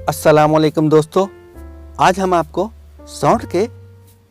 अस्सलाम वालेकुम दोस्तों, आज हम आपको सौंठ के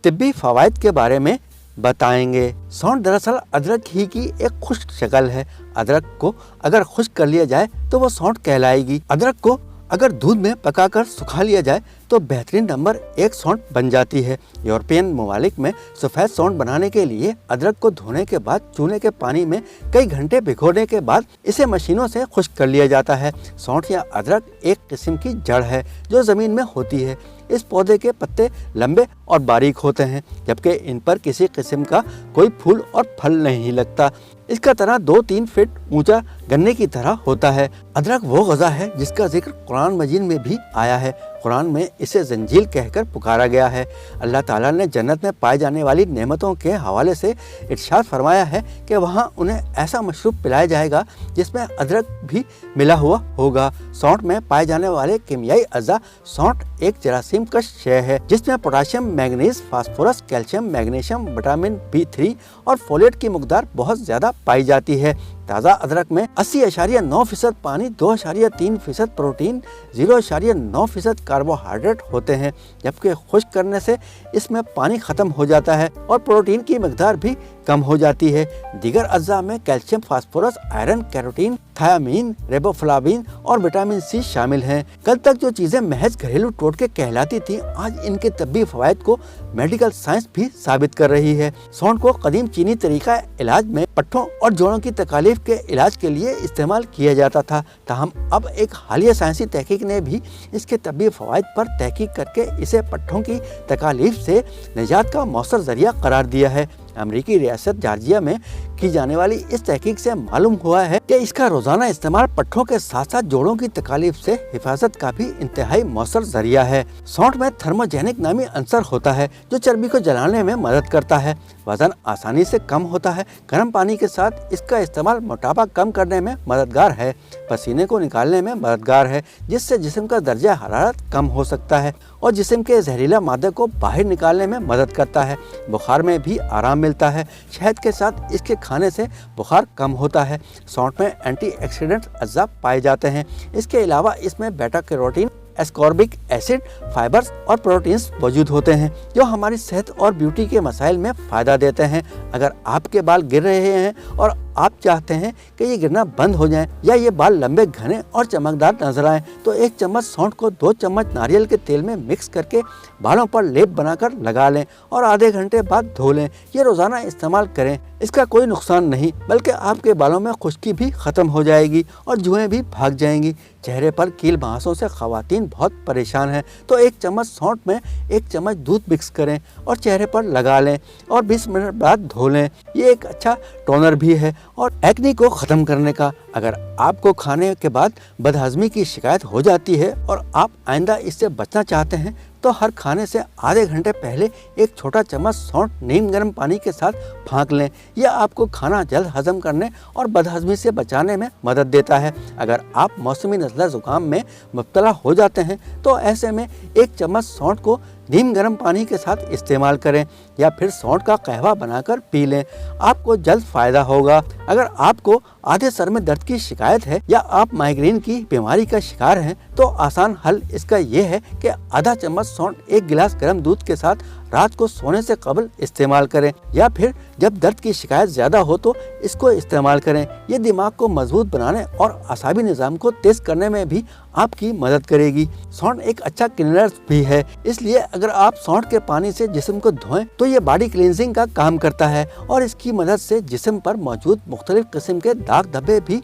तिब्बी फ़वाइद के बारे में बताएंगे। सौंठ दरअसल अदरक ही की एक खुश्क शक्ल है। अदरक को अगर खुश्क कर लिया जाए तो वो सौंठ कहलाएगी। अदरक को अगर दूध में पकाकर सुखा लिया जाए तो बेहतरीन नंबर 1 सौंठ बन जाती है। यूरोपियन ममालिक में सफ़ेद सौंठ बनाने के लिए अदरक को धोने के बाद चूने के पानी में कई घंटे भिगोने के बाद इसे मशीनों से खुश्क कर लिया जाता है। सौंठ या अदरक एक किस्म की जड़ है जो ज़मीन में होती है। इस पौधे के पत्ते लंबे और बारीक होते हैं, जबकि इन पर किसी किस्म का कोई फूल और फल नहीं लगता। इसका तना 2-3 फीट ऊंचा गन्ने की तरह होता है। अदरक वो ग़ज़ा है जिसका जिक्र कुरान मजीद में भी आया है। कुरान में इसे जंजील कहकर पुकारा गया है। अल्लाह ताला ने जन्नत में पाई जाने वाली नेमतों के हवाले से इरशाद फरमाया है कि वहाँ उन्हें ऐसा मशरूब पिलाया जाएगा जिसमें अदरक भी मिला हुआ होगा। सौंठ में पाए जाने वाले कीमियाई अज़ा। सौंठ एक जरासीम कश शय है जिसमें potassium, manganese, phosphorus, calcium, magnesium, vitamin B3 और फोलेट की मकदार बहुत ज़्यादा पाई जाती है। ताज़ा अदरक में 80.9% पानी, 2.3% प्रोटीन, 0.9% कार्बोहाइड्रेट होते हैं, जबकि खुश्क करने से इसमें पानी ख़त्म हो जाता है और प्रोटीन की मकदार भी कम हो जाती है। दीगर अज्जा में calcium, phosphorus, iron, carotene, thiamine, रेबोफ्लाविन और विटामिन C शामिल हैं। कल तक जो चीज़ें महज घरेलू टोटके कहलाती थीं, आज इनके तब्बी फ़वाइद को मेडिकल साइंस भी साबित कर रही है। सौंठ को कदीम चीनी तरीका इलाज में पट्ठों और जोड़ों की तकालीफ के इलाज के लिए इस्तेमाल किया जाता था। ताहम अब एक हालिया साइंसी तहकीक ने भी इसके तब्बी फ़वाइद पर तहकीक करके इसे पट्ठों की तकालीफ से निजात का मौसर ज़रिया करार दिया है। अमेरिकी रियासत जॉर्जिया में की जाने वाली इस तहकीक से मालूम हुआ है कि इसका रोज़ाना इस्तेमाल पट्ठों के साथ साथ जोड़ों की तकालीफ से हिफाजत का भी इंतहाई मौसर ज़रिया है। सौंठ में थर्मोजेनिक नामी अंसर होता है जो चर्बी को जलाने में मदद करता है। वज़न आसानी से कम होता है। गर्म पानी के साथ इसका इस्तेमाल मोटापा कम करने में मददगार है। पसीने को निकालने में मददगार है, जिससे जिस्म का दर्जा हरारत कम हो सकता है और जिस्म के जहरीला मादे को बाहर निकालने में मदद करता है। बुखार में भी आराम मिलता है। शहद के साथ इसके खाने से बुखार कम होता है। सौंठ में एंटीऑक्सीडेंट अज्जा पाए जाते हैं। इसके अलावा इसमें बेटा कैरोटीन, एस्कॉर्बिक एसिड, फाइबर्स और प्रोटीन्स मौजूद होते हैं जो हमारी सेहत और ब्यूटी के मसाइल में फ़ायदा देते हैं। अगर आपके बाल गिर रहे हैं और आप चाहते हैं कि ये गिरना बंद हो जाएं या ये बाल लंबे, घने और चमकदार नजर आएं, तो 1 चम्मच सौंठ को 2 चम्मच नारियल के तेल में मिक्स करके बालों पर लेप बनाकर लगा लें और आधे घंटे बाद धो लें। ये रोज़ाना इस्तेमाल करें। इसका कोई नुकसान नहीं, बल्कि आपके बालों में खुश्की भी ख़त्म हो जाएगी और जुएँ भी भाग जाएंगी। चेहरे पर कील बहासों से ख़वातीन बहुत परेशान हैं, तो 1 चम्मच सौंठ में 1 चम्मच दूध मिक्स करें और चेहरे पर लगा लें और 20 मिनट बाद धो लें। ये एक अच्छा टोनर भी है और एक्ने को ख़त्म करने का। अगर आपको खाने के बाद बदहज़मी की शिकायत हो जाती है और आप आइंदा इससे बचना चाहते हैं, तो हर खाने से आधे घंटे पहले 1 छोटा चम्मच सौंठ नीम गर्म पानी के साथ फाँक लें। यह आपको खाना जल्द हजम करने और बदहज़मी से बचाने में मदद देता है। अगर आप मौसमी नज़ला ज़ुकाम में मुब्तला हो जाते हैं, तो ऐसे में 1 चम्मच सौंठ को नीम गर्म पानी के साथ इस्तेमाल करें या फिर सौंठ का कहवा बनाकर पी लें। आपको जल्द फ़ायदा होगा। अगर आपको आधे सर में दर्द की शिकायत है या आप माइग्रेन की बीमारी का शिकार हैं, तो आसान हल इसका ये है कि आधा चम्मच सौंठ 1 गिलास गर्म दूध के साथ रात को सोने से कबल इस्तेमाल करें या फिर जब दर्द की शिकायत ज़्यादा हो तो इसको इस्तेमाल करें। ये दिमाग को मजबूत बनाने और आसाबी निज़ाम को तेज़ करने में भी आपकी मदद करेगी। सौंठ एक अच्छा क्लीनर भी है, इसलिए अगर आप सौंठ के पानी से जिस्म को धोएं तो ये बॉडी क्लींजिंग का काम करता है और इसकी मदद से जिस्म पर मौजूद मुख्तलिफ किस्म के दाग धब्बे भी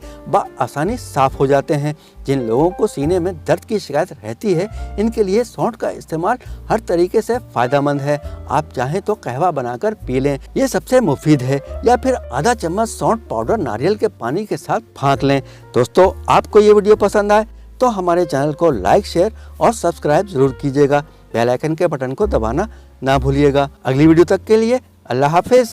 आसानी साफ हो जाते हैं। जिन लोगों को सीने में दर्द की शिकायत रहती है, इनके लिए सौंठ का इस्तेमाल हर तरीके से फ़ायदेमंद है। आप चाहें तो कहवा बनाकर पी लें, ये सबसे मुफीद है, या फिर आधा चम्मच सौंठ पाउडर नारियल के पानी के साथ फाँक लें। दोस्तों, आपको ये वीडियो पसंद आए तो हमारे चैनल को लाइक, शेयर और सब्सक्राइब ज़रूर कीजिएगा। बेल आइकन के बटन को दबाना ना भूलिएगा। अगली वीडियो तक के लिए अल्लाह हाफिज़।